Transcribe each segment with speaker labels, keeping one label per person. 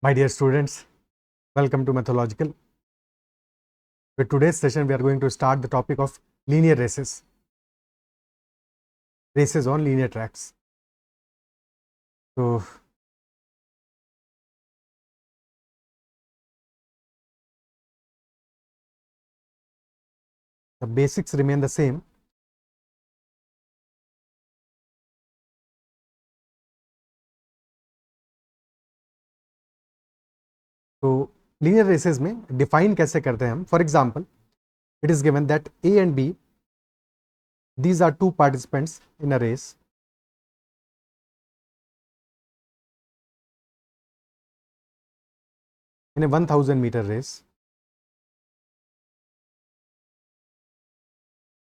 Speaker 1: My dear students, welcome to Methodological. With today's session, we are going to start the topic of linear races. Races on linear tracks. So, the basics remain the same. तो linear races में define कैसे करते हैं हम? For example, it is given that A and B, these are two participants in a race. In a 1000 meter race.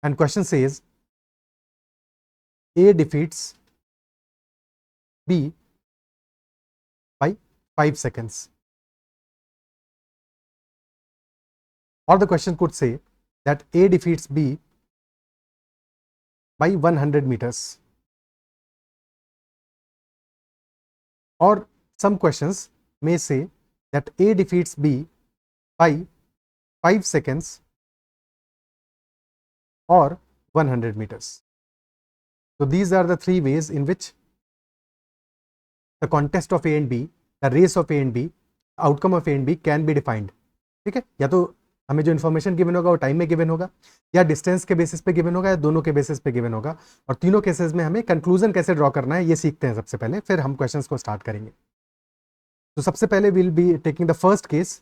Speaker 1: And question says A defeats B by 5 seconds. Or the question could say that A defeats B by 100 meters. Or some questions may say that A defeats B by 5 seconds or 100 meters. So these are the three ways in which the contest of A and B, the race of A and B, outcome of A and B can be defined. ठीक है, या तो हमें जो information given होगा वो time में given होगा, या डिस्टेंस के बेसिस पे गिवन होगा, या दोनों के बेसिस पे गिवन होगा. और तीनों केसेस में हमें कंक्लूजन कैसे ड्रॉ करना है ये सीखते हैं सबसे पहले, फिर हम क्वेश्चंस को स्टार्ट करेंगे. तो सबसे पहले will be taking the first case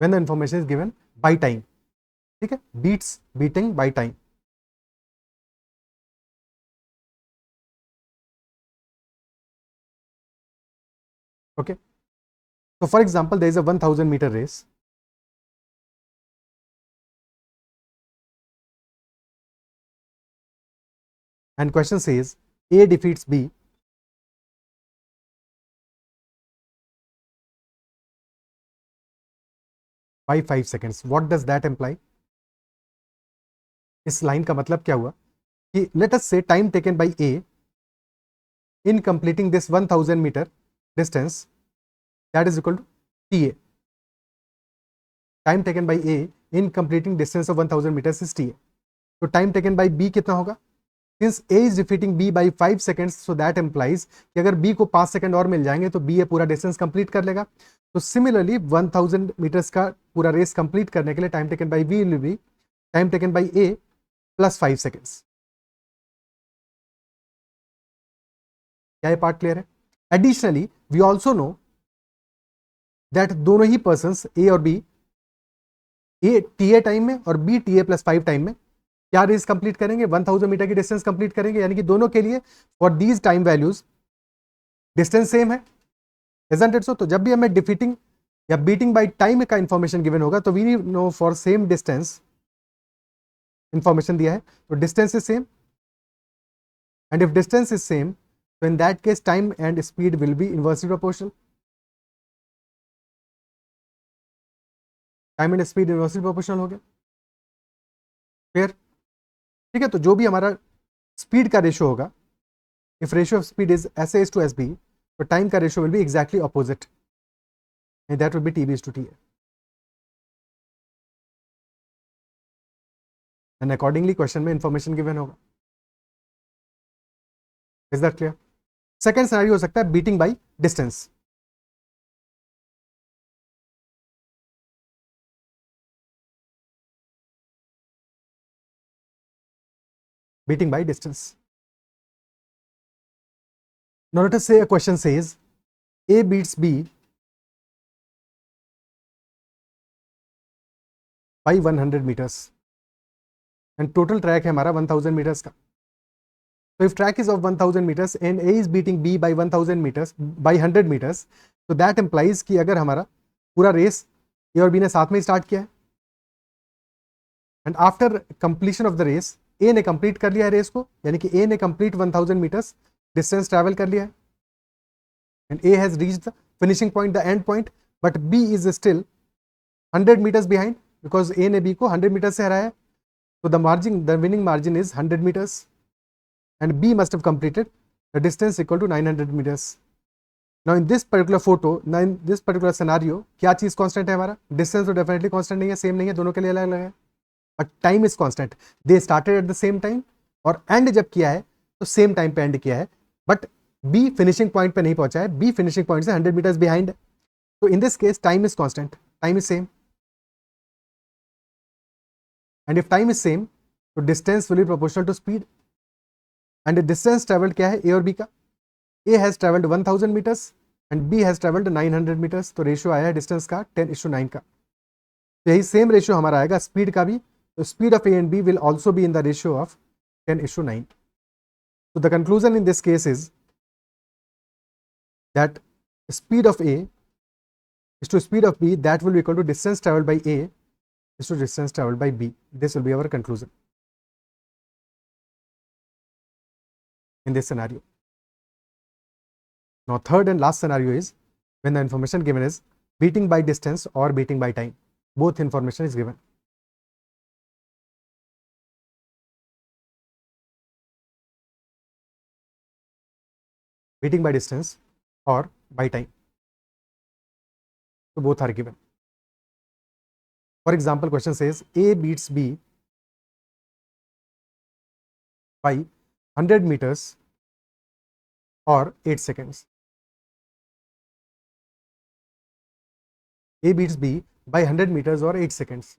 Speaker 1: when the information is given by time. ठीक है, beating by time. Okay, so for example, there is a 1000 meter race. And question says A defeats B by 5 seconds. What does that imply? इस line का मतलब क्या हुआ कि let us say time taken by A in completing this 1000 meter distance, that is equal to TA. Time taken by A in completing distance of 1000 meters is TA. तो time taken by B कितना होगा? Since A is defeating B by 5 seconds, so that implies कि अगर B को 5 second और मिल जाएंगे तो B ये पूरा डिस्टेंस कंप्लीट कर लेगा. तो सिमिलरली 1000 मीटर्स का पूरा रेस कंप्लीट करने के लिए time taken by B will be time taken by A plus 5 seconds. क्या ये पार्ट क्लियर है? Additionally we also know that दोनों ही पर्संस A और B, A TA टाइम में और B TA प्लस 5 टाइम में क्या रेस कंप्लीट करेंगे? 1000 मीटर की डिस्टेंस कंप्लीट करेंगे. यानी कि दोनों के लिए for these time values distance same है. Isn't it so? तो जब भी हमें डिफीटिंग या बीटिंग बाय टाइम का इंफॉर्मेशन गिवन होगा तो we know for same distance information दिया है तो distance is same. And if distance is same तो in that case time and speed will be inversely proportional. Time and speed inversely proportional हो गया. फिर ठीक है, तो जो भी हमारा स्पीड का रेशियो होगा, if ratio of speed is S S to S B, तो टाइम का ratio will be exactly opposite and that will be T B to T A. And accordingly question में इंफॉर्मेशन गिवन होगा. Is that clear? Second scenario हो सकता है beating by distance. Beating by distance. Now let us say a question says A beats B by 100 meters and total track है हमारा 1000 meters का. So if track is of 1000 meters and A is beating B by 1000 meters by 100 meters, so that implies कि अगर हमारा पूरा race A और B ने साथ में स्टार्ट किया है and after completion of the race A ने कंप्लीट कर लिया है रेस को, यानी कि A ने कंप्लीट 1000 मीटर्स डिस्टेंस ट्रैवल कर लिया है and A has reached the finishing point, the end point, but B is still 100 meters behind because A ने B को 100 meters से हराया. So the winning margin is 100 meters and B must have completed the distance equal to 900 meters. Now in this particular photo, ना in this particular scenario, क्या चीज constant है हमारा? Distance तो डेफिनेटली कांस्टेंट नहीं है, सेम नहीं है, दोनों के लिए अलग अलग है, but time is constant. They started at the same time, और एंड जब किया है तो सेम टाइम पे एंड किया है, बट बी फिनिशिंग पॉइंट पे नहीं पहुंचा है, बी फिनिशिंग पॉइंट से 100 मीटर्स बिहाइंड है। तो in this case time is constant, time is same, and if time is same तो distance will be proportional to speed. And distance travelled क्या है ए और बी का? A has travelled 1000 meters and B has travelled 900 meters, तो ratio आया है distance का 10:9 का। तो यही सेम रेशियो हमारा आएगा स्पीड का भी, तो speed of A and B will also be in the ratio of 10:9। So the conclusion in this case is that speed of A is to speed of B, that will be equal to distance traveled by A is to distance traveled by B. This will be our conclusion in this scenario. Now third and last scenario is when the information given is beating by distance or beating by time. Both information is given. Beating by distance or by time. So both are given. For example, question says A beats B by 100 meters or 8 seconds. A beats B by 100 meters or 8 seconds.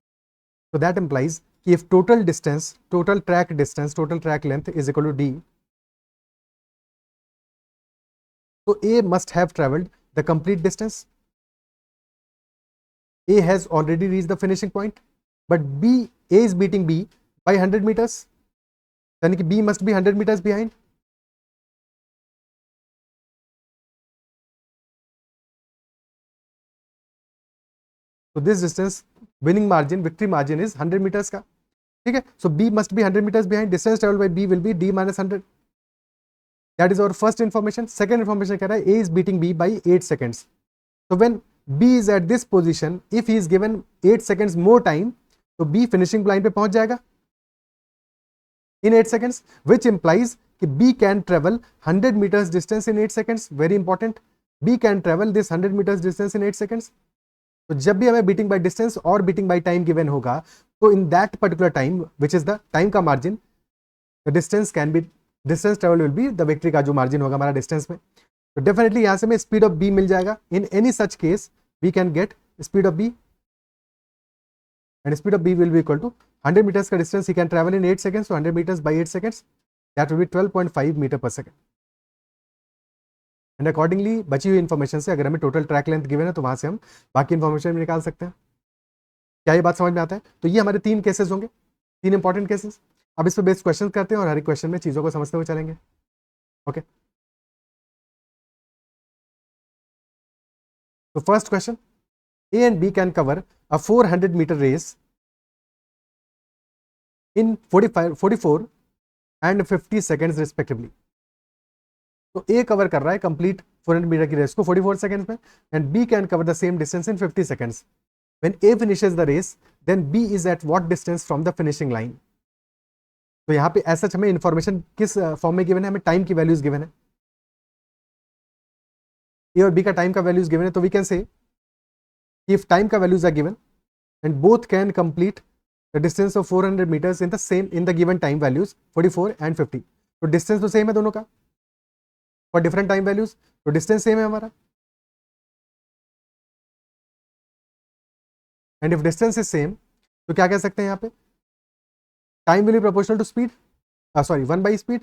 Speaker 1: So that implies if total distance, total track distance, total track length is equal to D, so A must have traveled the complete distance. A has already reached the finishing point, but A is beating B by 100 meters. यानी कि B must be 100 meters behind. So this distance, winning margin, victory margin is 100 meters का, ठीक है? So B must be 100 meters behind. Distance traveled by B will be D minus 100. That is our first information. Second information कह रहा है A is beating B by 8 seconds. So when B is at this position, if he is given 8 seconds more time, तो B finishing line पे पहुंच जाएगा in 8 seconds, which implies कि B can travel 100 meters distance in 8 seconds. Very important. B can travel this 100 meters distance in 8 seconds. तो जब भी हमें beating by distance और बीटिंग बाय टाइम गिवन होगा, तो in that particular time which is the time का margin, the distance can be, distance travel will be the victory का जो मार्जिन होगा हमारा डिस्टेंस में। तो डेफिनेटली यहां से हमें स्पीड ऑफ बी मिल जाएगा। In any such case we can get speed of B, and speed of B will be equal to 100 meters का डिस्टेंस ही कैन ट्रेवल इन 8 सेकंड्स, तो 100 meters by 8 seconds, that will be 12.5 meter per second. And accordingly बची हुई information से अगर हमें total track length given है तो वहां से हम बाकी इन्फॉर्मेशन भी निकाल सकते हैं। क्या ये बात समझ में आता है? तो ये हमारे 3 केसेस होंगे, 3 इंपॉर्टेंट केसेस। अब इस पर बेस्ड क्वेश्चन करते हैं और हर एक क्वेश्चन में चीजों को समझते हुए चलेंगे। ओके, तो first question, A and B can cover a 400 meter race in 44 and 50 seconds respectively. तो A कवर कर रहा है कंप्लीट 400 मीटर की रेस को 44 सेकंड्स में, and B can cover the same distance in 50 seconds. When A finishes the race, then B is at what distance from the finishing line. तो यहाँ पे ऐसा हमें इंफॉर्मेशन किस फॉर्म में गिवन है? हमें टाइम की वैल्यूज गिवन है, A और B का टाइम का वैल्यूज गिवन है। तो we can say if time का values are given and both can complete the distance of 400 meters in the same, in the given time values 44 and 50, तो distance तो same है दोनों का फॉर डिफरेंट टाइम वैल्यूज, तो distance same है हमारा। And if distance is same, तो क्या कह सकते हैं यहाँ पे? Time will be proportional to speed, sorry 1 by speed,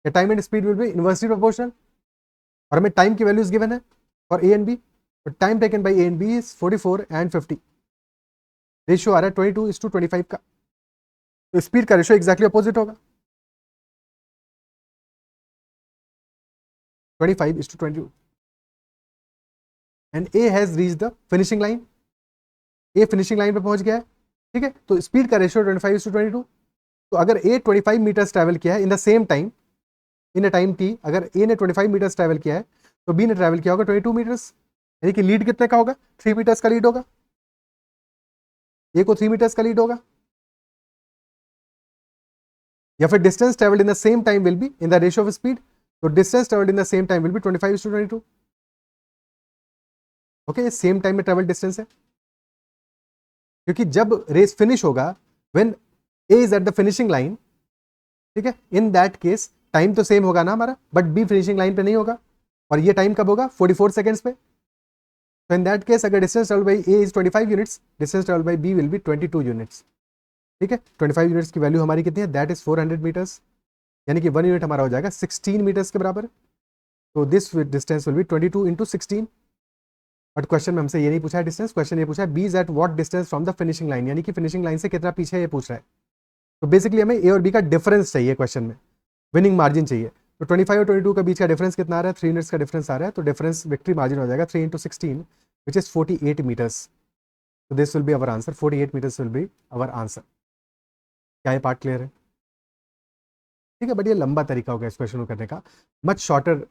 Speaker 1: या time and speed will be inversely proportional. और हमें टाइम की वैल्यूज गिवन है फॉर ए एंड बी, तो time taken by A and B is 44 and 50, ratio आ रहा है 22:25 का, तो स्पीड का रेशियो एग्जैक्टली अपोजिट होगा, 25:22। And A has reach the finishing line, A finishing line पे पहुंच गया है, ठीक है? तो स्पीड का रेशियो 25:22। तो अगर ए 25 मीटर्स ट्रैवल किया है इन the same time, in a time T, अगर ए ने 25 मीटर्स ट्रैवल किया है तो बी ने ट्रैवल किया होगा 22 मीटर्स, यानी कि लीड कितने का होगा? 3 मीटर्स का लीड होगा, ए को 3 मीटर्स का लीड होगा। या फिर distance travelled in the same time will be in the ratio of speed, तो distance travelled in the same time will be 25:22। Okay, same time में ट्रेवल डिस्टेंस है, क्योंकि जब रेस फिनिश होगा, when A is at the finishing line, ठीक है, in that case time तो same होगा ना हमारा, बट बी फिनिशिंग लाइन पे नहीं होगा, और ये टाइम कब होगा, 44 सेकंड्स पे। तो इन दैट केस अगर distance travel by A is 25 units, distance travel by B will be 22 units. ठीक है, 25 यूनिट्स की वैल्यू हमारी कितनी है, दैट इज 400 मीटर्स, यानी कि 1 यूनिट हमारा हो जाएगा 16 मीटर्स के बराबर। तो this distance will be 22 into 16। But question में हमसे ये नहीं पूछा है डिस्टेंस, क्वेश्चन ये पूछा है B is at what distance from the finishing line, यानी कि फिनिशिंग लाइन से कितना पीछे है ये पूछ रहा है। तो बेसिकली हमें ए और बी का डिफरेंस चाहिए क्वेश्चन में, विनिंग मार्जिन चाहिए। तो 25 और 22 के बीच का डिफरेंस कितना आ रहा है, 3 यूनिट्स का डिफरेंस आ रहा है, तो डिफरेंस विक्ट्री मार्जिन हो जाएगा 3 इंटू 16 विच इज 48 मीटर्स। तो this will be our answer, 48 metres will be our answer. क्या ये पार्ट क्लियर है? ठीक है, बट ये लंबा तरीका होगा इस क्वेश्चन को करने का। Much shorter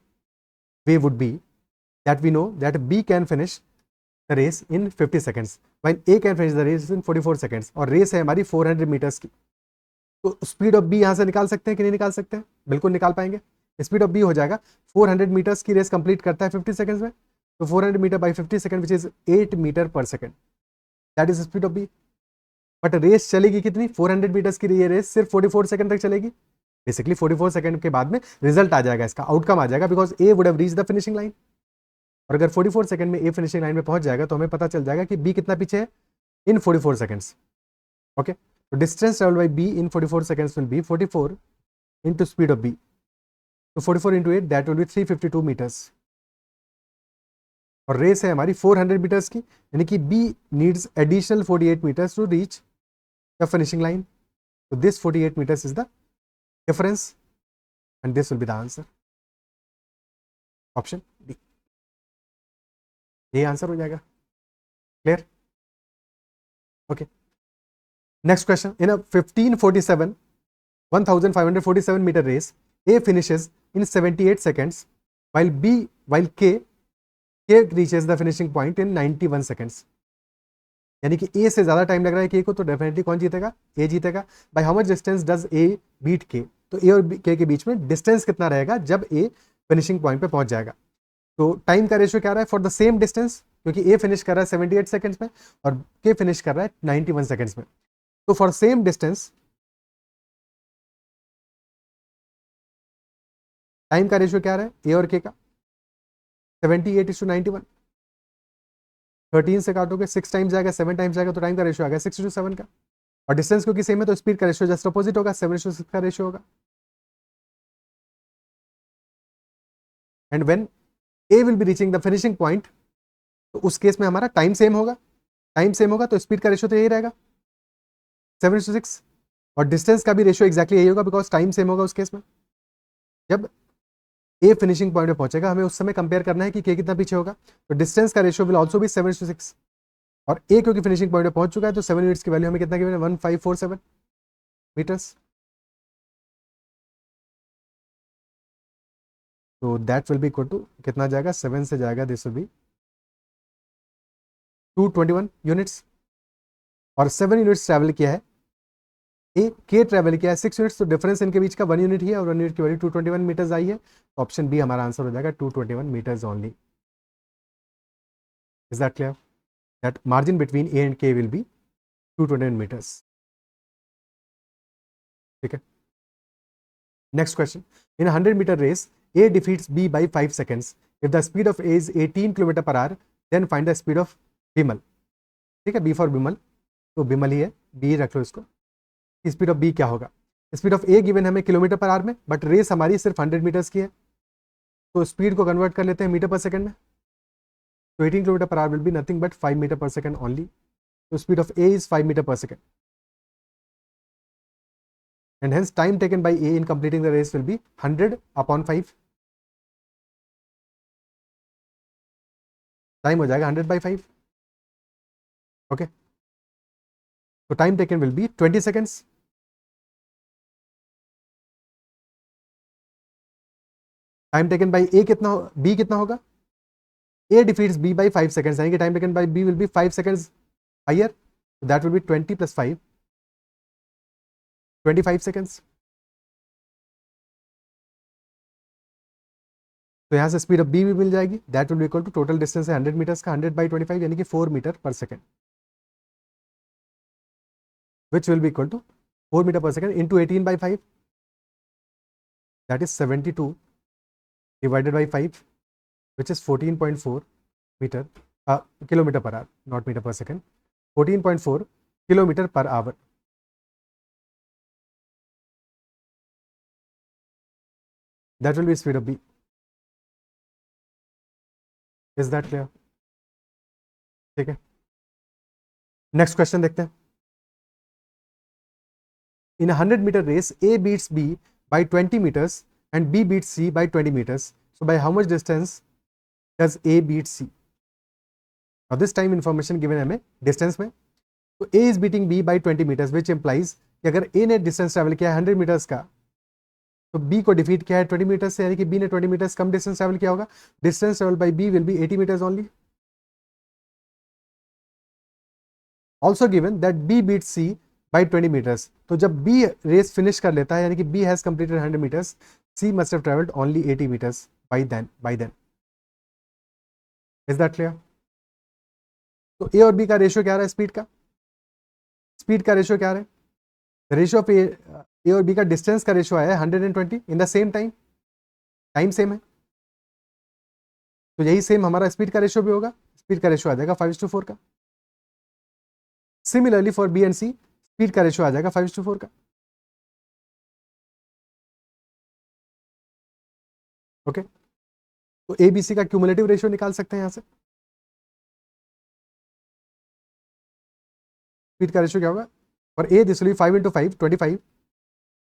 Speaker 1: way would be that we know that B can finish the race in 50 seconds while A can finish the race in 44 seconds, और रेस है हमारी 400 मीटर्स की। तो स्पीड ऑफ बी यहाँ से निकाल सकते हैं कि नहीं निकाल सकते हैं, बिल्कुल निकाल पाएंगे। स्पीड ऑफ बी हो जाएगा 400 मीटर्स की रेस कंप्लीट करता है 50 सेकंड्स में, तो 400 meter by 50 second which is 8 meter per second, that is speed of B. But race चलेगी कितनी, 400 मीटर्स की ये रेस सिर्फ 44 सेकंड तक चलेगी। बेसिकली 44 सेकंड के बाद में रिजल्ट आ जाएगा, इसका आउटकम आ जाएगा, because A would have reach the finishing line. और अगर 44 सेकंड में ए फिनिशिंग लाइन में पहुंच जाएगा तो हमें पता चल जाएगा कि बी कितना पीछे है इन 44 सेकंड्स। ओके, तो distance travel by be in 44 seconds will be 44 into speed of b, तो 44 into 8 that will be 352 metres, और रेस है हमारी 400 मीटर्स की, यानी कि b needs additional 48 meters to reach the finishing line, so this 48 meters is the difference and this will be the answer, option D, ये answer हो जाएगा। Clear? Okay, next question. In a 1547 1547 meter race, A finishes in 78 seconds while K reaches the finishing point in 91 seconds, यानी कि A से ज्यादा time लग रहा है K को, तो डेफिनेटली कौन जीतेगा, A जीतेगा। By how much distance does A beat K, तो A और K के बीच में डिस्टेंस कितना रहेगा जब A फिनिशिंग पॉइंट पे पहुंच जाएगा। तो टाइम का रेशियो क्या रहा है फॉर द सेम डिस्टेंस, क्योंकि A फिनिश कर रहा है 78 सेकंड्स में और K फिनिश कर रहा है 91 सेकंड्स में। तो फॉर सेम डिस्टेंस टाइम का रेशियो क्या रहा है A और K का, 78:91। 13 से काटोगे 6 टाइम्स जाएगा, 7 टाइम्स जाएगा, तो टाइम का रेशियो आ गया 6:7 का। और डिस्टेंस क्योंकि सेम है तो स्पीड का रेशियो जस्ट अपोजिट होगा, 7:6 का रेशियो होगा। And when A will be reaching the finishing point, तो उस केस में हमारा टाइम सेम होगा, टाइम सेम होगा तो स्पीड का रेशियो तो यही रहेगा 7:6, और डिस्टेंस का भी रेशियो एक्जैक्टली यही होगा बिकॉज टाइम सेम होगा उस केस में। जब ए फिनिशिंग पॉइंट पे पहुंचेगा हमें उस समय कंपेयर करना है कि के कितना पीछे होगा, तो डिस्टेंस का रेशियो विल ऑल्सो भी 7:6, और ए क्योंकि फिनिशिंग पॉइंट पे पहुंच चुका है तो 7 यूनिट्स की वैल्यू हमें कितना गिवन है, 1547 मीटर्स। तो that will be equal to कितना जाएगा, 7 से जाएगा, दिस विल बी 221 यूनिट्स, और 7 यूनिट्स ट्रैवल किया है ए, के ट्रैवल किया है 6 यूनिट्स, तो डिफरेंस इनके बीच का 1 यूनिट ही है, और 1 यूनिट की वैल्यू 221 मीटर्स आई है, तो ऑप्शन बी हमारा आंसर हो जाएगा 221 metres only. Is that clear? That margin between A and K will be 221 metres. ठीक है, next question. In 100 metre race A defeats B by 5 seconds, if the speed of A is 18 kilometre per hour, then find the speed of Bimal. ठीक है, B for Bimal, तो बिमल ही है, B रख लो इसको। Speed of B क्या होगा, स्पीड ऑफ ए गिवन हमें kilometre per our में, बट रेस हमारी सिर्फ 100 मीटर्स की है, तो स्पीड को कन्वर्ट कर लेते हैं मीटर पर सेकंड में, तो 18 kilometre per hour will be nothing but 5 metre per second only, तो speed of A is 5 metre per second, and hence time taken by A in completing the race will be 100/5, time हो जाएगा 100/5। Okay, तो time taken will be 20 seconds. Time taken by A कितना, B कितना होगा, A defeats B by 5 seconds, यानी कि time taken by B will be 5 seconds higher, that will be 20 + 5, 25 seconds. तो यहाँ से स्पीड ऑफ बी भी मिल जाएगी, that will be equal to total distance है 100 मीटर्स का, 100/25 यानी कि 4 meter per second, which will be equal to 4 meter per second into 18/5, that is 72 divided by 5, which is 14.4 meter kilometer per hour, not meter per second, 14.4 kilometer per hour. That will be speed of B. Is that clear? ठीक है, next question देखते हैं. In a 100-meter race, A beats B by 20 meters and B beats C by 20 meters. So by how much distance does A beat C? Now this time information given हमें distance में, तो A is beating B by 20 meters, which implies कि अगर A ने distance travel किया है 100 meters का, तो B को डिफीट किया है 20 meters से, यानी कि B ने 20 meters कम distance travel किया होगा. Distance travel by B will be 80 meters only. Also given that B beats C by 20 meters. तो जब B रेस फिनिश कर लेता है, यानी कि B has completed 100 meters, C must have traveled only 80 meters by then. Is that clear? तो A और B का रेशियो क्या रहा है स्पीड का? स्पीड का रेशियो क्या रहा है? रेशियो ऑफ ए और बी का डिस्टेंस का रेशियो आया है 120 इन the same time, time same है, तो यही सेम हमारा स्पीड का रेशियो भी होगा. स्पीड का रेशियो आ जाएगा 5:4 का. Similarly for B and C, speed का रेशियो आ जाएगा 5:4 का. ओके, तो ए बी सी का क्यूमुलेटिव रेशियो निकाल सकते हैं यहां से. स्पीड का रेशियो क्या होगा? For A this will be 5 × 5 25,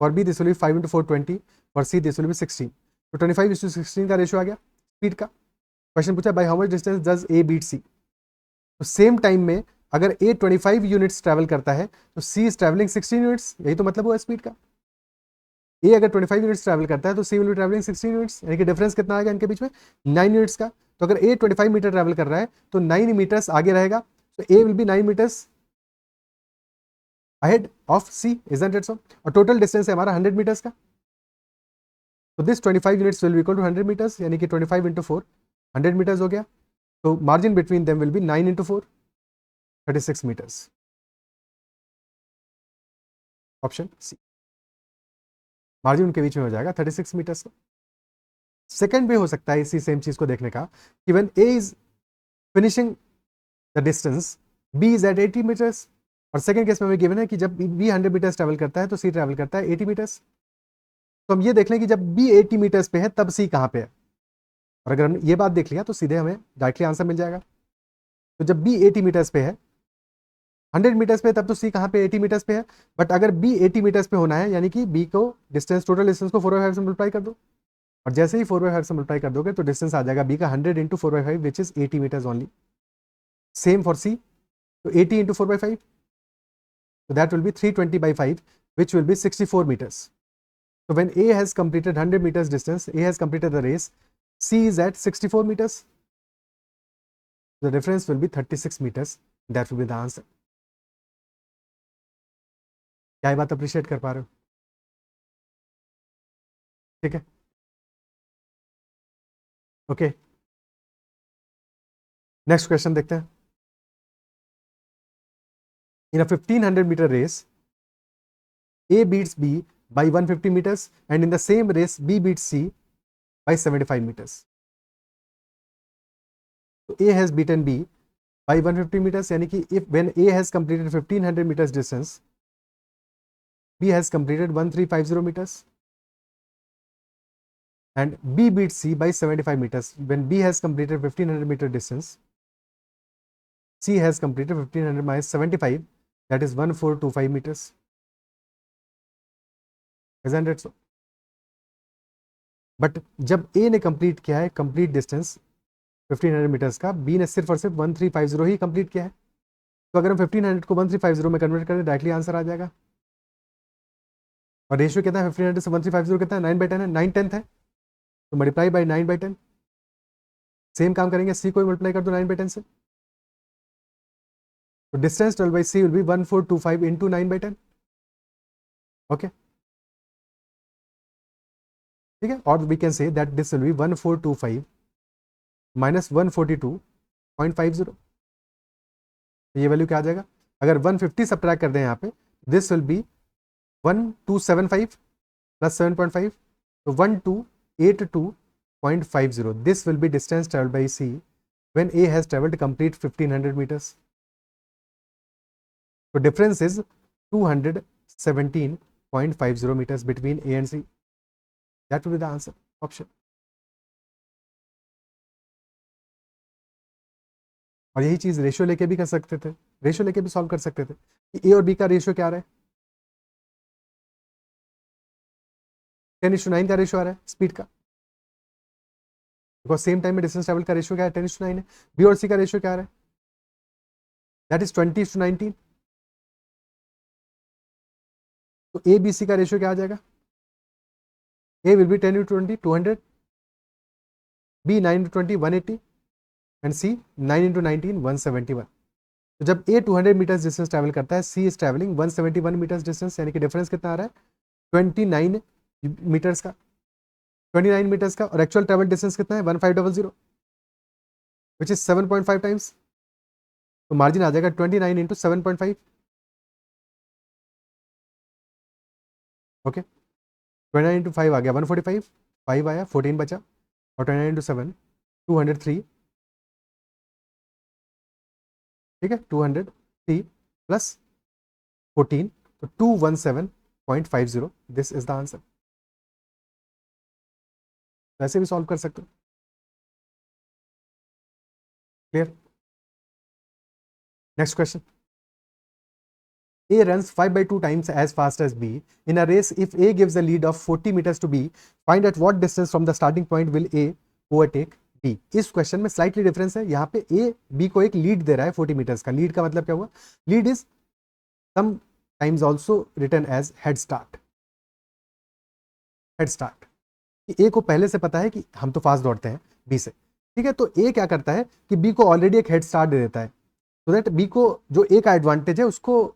Speaker 1: for B this will be 5 × 4 20, for C this will be 16. तो 25:16 का रेशियो आ गया स्पीड का. क्वेश्चन पूछा by how much distance does A beat C. तो सेम टाइम में अगर ए 25 यूनिट्स ट्रैवल करता है तो सी इज ट्रैवलिंग 16 यूनिट्स, यही तो मतलब हुआ स्पीड का. ए अगर 25 यूनिट्स ट्रैवल करता है तो सी विल बी ट्रैवलिंग 16 यूनिट्स, यानी कि डिफरेंस कितना आएगा इनके बीच में? 9 यूनिट्स का. तो अगर ए 25 मीटर ट्रैवल कर रहा है तो 9 मीटर्स आगे रहेगा, तो A will be 9 meters ahead of C, isn't it so? और टोटल डिस्टेंस है हमारा 100 मीटर्स का. तो this 25 units will be equal to 100 meters, यानी कि 25 × 4 100 मीटर्स हो गया. तो margin between them will be 9 × 4 36 metres. Option C, margin उनके बीच में हो जाएगा 36 मीटर्स का. सेकेंड भी हो सकता है इसी सेम चीज को देखने का कि when A is finishing the distance, B is at 80 metres. और सेकंड केस में हमें गिवन है कि जब बी 100 मीटर्स ट्रैवल करता है तो सी ट्रैवल करता है 80 मीटर्स. तो हम ये देख लें कि जब बी 80 मीटर्स पे है तब सी कहाँ पे है, और अगर हमने ये बात देख लिया तो सीधे हमें डायरेक्टली आंसर मिल जाएगा. तो जब बी 80 मीटर्स पे है, 100 मीटर्स पे, तब तो सी कहाँ पे 80 मीटर्स पे है. बट अगर बी 80 मीटर्स पे होना है, यानी कि बी को डिस्टेंस, टोटल डिस्टेंस को 4/5 से मल्टीप्लाई कर दो, और जैसे ही 4/5 से मल्टीप्लाई कर दोगे तो डिस्टेंस आ जाएगा बी का 100 × 4/5 which is 80 meters only. Same for C, तो 80 × 4/5, so that will be 320/5, which will be 64 meters. So when A has completed 100 meters distance, A has completed the race, C is at 64 meters. The difference will be 36 meters. That will be the answer. क्या ये बात appreciate कर पा रहे हो? ठीक है, okay, next question देखते हैं. In a 1500-meter race, A beats B by 150 meters, and in the same race, B beats C by 75 meters. So A has beaten B by 150 meters, यानी कि if when A has completed 1500 meters distance, B has completed 1350 meters, and B beats C by 75 meters. When B has completed 1500 meter distance, C has completed 1500 minus 75, that is 1425 meters. Isn't it so? But जब A ने complete किया है complete distance 1500 metres का, B ने सिर्फ और सिर्फ 1350 ही complete किया है. तो अगर हम 1500 को 1350 में कन्वर्ट करें डायरेक्टली आंसर आ जाएगा. और रेशियो कितना है 1500 से 1350 कितना है? 9/10 है, 9/10 है, तो मल्टीप्लाई बाई 9/10. सेम काम करेंगे, सी को मल्टीप्लाई कर दो 9/10 से, तो distance 12/c will be 1425 into 9/10. Okay, ठीक है, और we can say that this will be 1425 minus 142.50, ये वैल्यू क्या आ जाएगा? अगर 150 सब्ट्रैक्ट कर दें यहाँ पे, दिस विल बी 1275 प्लस 7.5, तो 1282.50. This will be distance travelled by C when A has traveled complete 1500 meters. So difference is 217.50 meters between A and C. That will be the answer option. और यही चीज ratio लेके भी कर सकते थे, ratio लेके भी सॉल्व कर सकते थे कि ए और बी का रेशियो क्या आ रहा है, 10:9 का रेशियो आ रहा है स्पीड का, बिकॉज सेम टाइम में डिस्टेंस ट्रेवल का रेशियो क्या है, 10:9 है. बी और सी का रेशियो क्या आ रहा है, दैट इज 20:19. तो ए बी सी का रेशियो क्या आ जाएगा, ए विल बी 10:20 200, बी 9:20 180 एंड सी 9:19 171. तो जब ए 200 मीटर्स डिस्टेंस ट्रैवल करता है, सी इज ट्रैवलिंग 171 मीटर्स डिस्टेंस, यानी कि डिफरेंस कितना आ रहा है 29 मीटर्स का, 29 मीटर्स का, और एक्चुअल ट्रैवल डिस्टेंस कितना है 1500 विच इज 7.5 टाइम्स. तो मार्जिन आ जाएगा 29 इंटू 7.5. ओके, 29 इंटू 5 आ गया 145, 5 आया 14 बचा, और 29 इंटू 7 203. ठीक है, 203 प्लस 14, तो 217.50. This is the answer. वैसे भी सॉल्व कर सकते हो. Clear? Next question. A runs 5/2 times as fast as B. In a race, if A gives a lead of 40 meters to B, find at what distance from the starting point will A overtake B. इस question में slightly difference है. यहाँ पे A B को एक lead दे रहा है 40 metres का. लीड का मतलब क्या हुआ? Lead is sometimes also written as head start. Head start, A को पहले से पता है कि हम तो फास्ट दौड़ते हैं बी से. ठीक है, तो ए क्या करता है कि बी को ऑलरेडी एक हेड स्टार्ट दे देता है, तो दैट बी को जो ए का एडवांटेज है उसको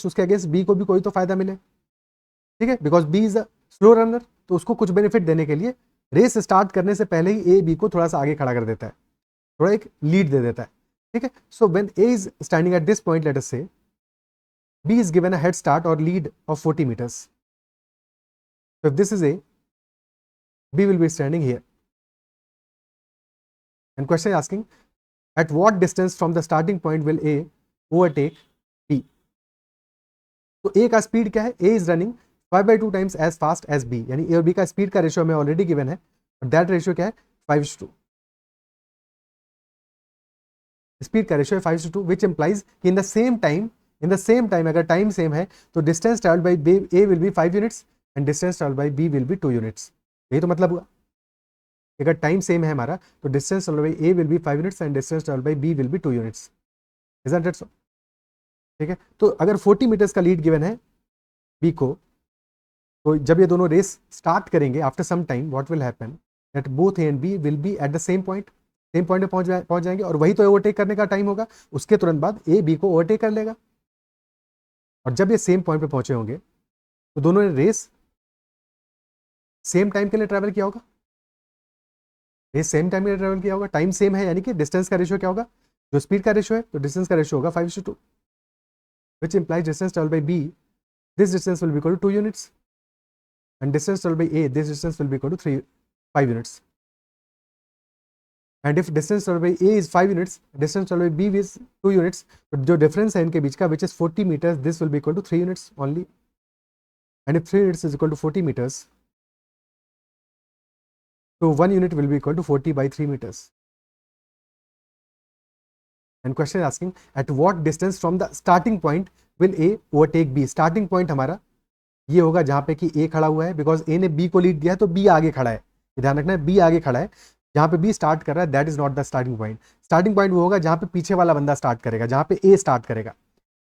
Speaker 1: उसके अगेंस्ट बी को भी कोई तो फायदा मिले. ठीक है, because B is a slow runner, तो उसको कुछ बेनिफिट देने के लिए रेस स्टार्ट करने से पहले ही ए बी को थोड़ा सा आगे खड़ा कर देता है, थोड़ा एक लीड दे देता है. ठीक है, so when A is standing at this point, let us say B is given a head start और lead of 40 meters. So if this is A, B will be standing here. And question is asking, at what distance from the starting point will A overtake B? तो A का speed क्या है? A is running 5/2 times as fast as B, यानी A और B का speed का ratio हमें already given है, और दैट रेशियो क्या है 5:2. स्पीड का रेशियो है 5:2, विच इंप्लाइज कि इन द सेम टाइम अगर टाइम सेम है तो distance travelled bye A will be 5 units and distance travelled bye B will B 2 units. यही तो मतलब हुआ. अगर टाइम सेम है हमारा तो distance travelled bye A will be 5 units and distance travelled bye B will B 2 units. Isn't it सो? ठीक है, तो अगर 40 मीटर्स का लीड गिवन है B को, तो जब ये दोनों रेस स्टार्ट करेंगे after some time, what will happen that both A and B will be at the same point पे पहुंच जाएंगे, और वही तो ओवरटेक करने का टाइम होगा. उसके तुरंत बाद A B को ओवरटेक कर लेगा, और जब ये सेम पॉइंट पे पहुंचे होंगे तो दोनों ने रेस सेम टाइम के लिए ट्रैवल किया होगा. रेस सेम टाइम के लिए ट्रैवल किया होगा, टाइम सेम है, यानी कि डिस्टेंस का रेशियो क्या होगा, जो स्पीड का रेशियो है तो डिस्टेंस का रेशियो होगा 5:2, which implies distance traveled by B, this distance will be equal to 2 units, and distance traveled by A, this distance will be equal to 5 units. And if distance traveled by A is 5 units, distance traveled by B is 2 units, तो जो difference है इनके बीच का which is 40 meters, this will be equal to 3 units only. And if 3 units is equal to 40 meters, so 1 unit will be equal to 40 by 3 meters. And question is asking, at what distance from the starting point will A overtake B? Starting point हमारा ये होगा जहाँ पे कि A खड़ा हुआ है, because A ने B को लीड दिया है तो B आगे खड़ा है. ध्यान रखना है, B आगे खड़ा है. जहाँ पे B स्टार्ट कर रहा है that is not the starting point. Starting point वो होगा जहाँ पे पीछे वाला बंदा स्टार्ट करेगा, जहाँ पे A स्टार्ट करेगा.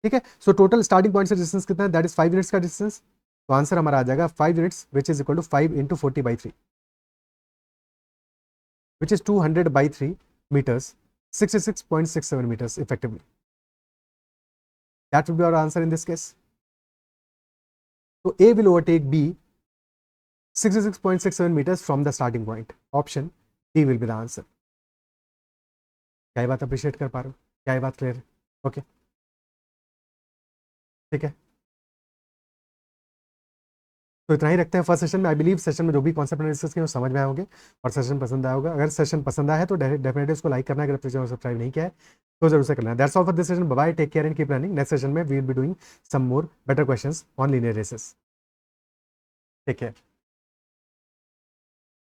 Speaker 1: ठीक है, सो टोटल स्टार्टिंग पॉइंट से डिस्टेंस कितना है, दैट इज 5 यूनिट्स का डिस्टेंस. तो आंसर हमारा आ जाएगा 5 units which is equal to 5 into 40 by 3, which is 200 by 3 meters, 66.67 meters effectively. That would be our answer in this case. So A will overtake B 66.67 meters from the starting point. Option D will be the answer. क्या ये बात appreciate कर पा रहे हो? क्या ये बात क्लियर है? ओके, ठीक है, तो इतना ही रखते हैं फर्स्ट सेशन में. आई बिलीव सेशन में जो भी कॉन्सेप्ट डिस्कस किए वो समझ में आए होंगे और सेशन पसंद आया होगा. अगर सेशन पसंद आया है तो डेफिनेटली उसको लाइक करना है. अगर चैनल सब्सक्राइब नहीं किया है तो जरूर से करना है. That's all for this session. Bye, take care and keep learning. Next session में we will be doing some more better questions on linear races. Take care.